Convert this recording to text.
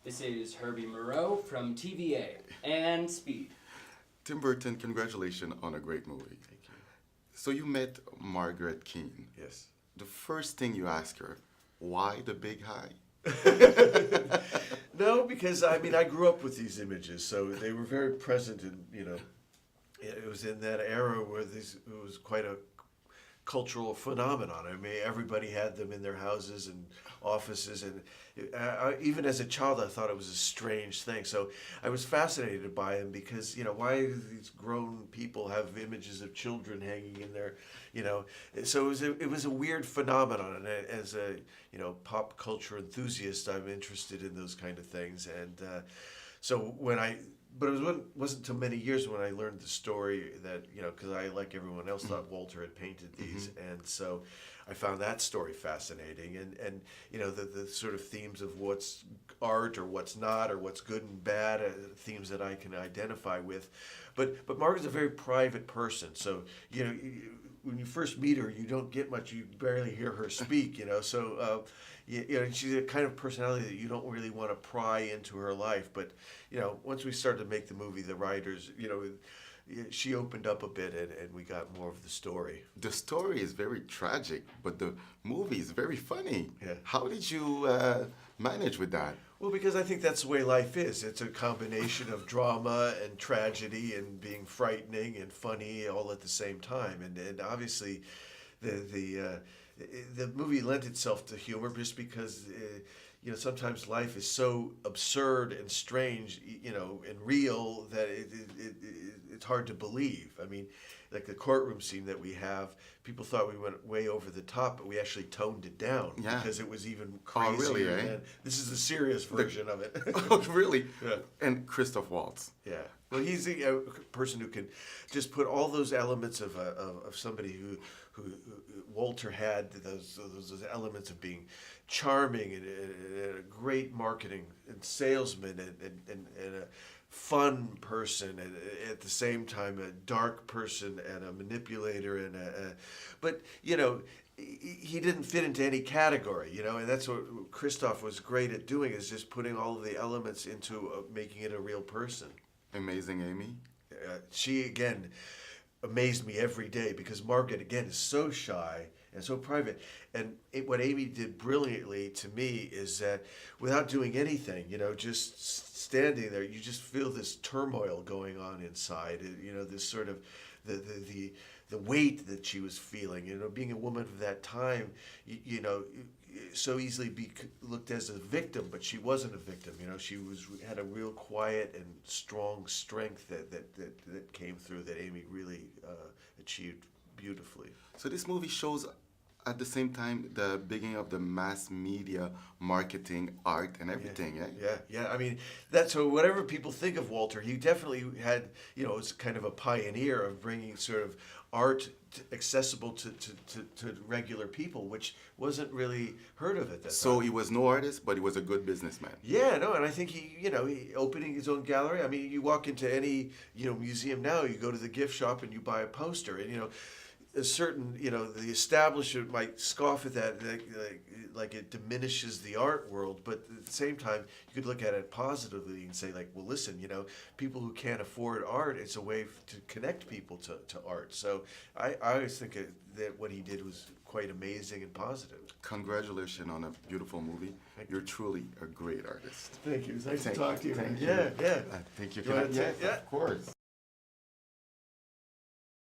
This is Herby from TVA and Speed. Tim Burton, congratulations on a great movie. Thank you. So you met Margaret Keane. Yes. The first thing you ask her, why the big high? No, because I mean I grew up with these images, so they were very present, and it was in that era where it was quite a cultural phenomenon. I mean, everybody had them in their houses and offices, and even as a child, I thought it was a strange thing. So I was fascinated by them because, why do these grown people have images of children hanging in their, So it was a weird phenomenon, and as a pop culture enthusiast, I'm interested in those kind of things, and so But it wasn't until many years when I learned the story that, because I, like everyone else, thought Walter had painted these. And so I found that story fascinating. And the sort of themes of what's art or what's not or what's good and bad, themes that I can identify with. But Margaret's a very private person. So, when you first meet her, you don't get much. You barely hear her speak, So, she's a kind of personality that you don't really want to pry into her life. But, once we started to make the movie, the writers, she opened up a bit and we got more of the story. The story is very tragic, but the movie is very funny. Yeah. How did you manage with that? Well, because I think that's the way life is. It's a combination of drama and tragedy and being frightening and funny all at the same time. And obviously, the movie lent itself to humor just because sometimes life is so absurd and strange, and real that it's hard to believe. I mean, like the courtroom scene that we have, people thought we went way over the top, but we actually toned it down because it was even crazier. Oh, really, eh? And this is the serious version of it. Oh, really? Yeah. And Christoph Waltz. Yeah. Well, he's a person who can just put all those elements of somebody who Walter had, those elements of being charming and a great marketing and salesman and a fun person, and at the same time a dark person and a manipulator but he didn't fit into any category, and that's what Christoph was great at doing, is just putting all of the elements into making it a real person. Amazing Amy. She, again, amazed me every day because Margaret, again, is so shy and so private. And what Amy did brilliantly to me is that without doing anything, just standing there, you just feel this turmoil going on inside, this sort of the weight that she was feeling, being a woman of that time, so easily be looked as a victim, but she wasn't a victim. She had a real quiet and strong strength that came through that Amy really achieved beautifully. So this movie shows at the same time the beginning of the mass media marketing, art, and everything. Yeah. I mean, that's so. Whatever people think of Walter, he definitely had, was kind of a pioneer of bringing sort of art accessible to regular people, which wasn't really heard of at that time. So he was no artist, but he was a good businessman. Yeah, no, and I think he opening his own gallery. I mean, you walk into any museum now, you go to the gift shop and you buy a poster, and a certain the establishment might scoff at that, like it diminishes the art world, but at the same time you could look at it positively and say, like, well, listen, people who can't afford art, it's a way to connect people to art. So I always think that what he did was quite amazing and positive. Congratulations on a beautiful movie. You're truly a great artist. Thank you. It's nice to talk to you. Thank you. Yeah. Thank you. You wanna Yes, yeah. of course.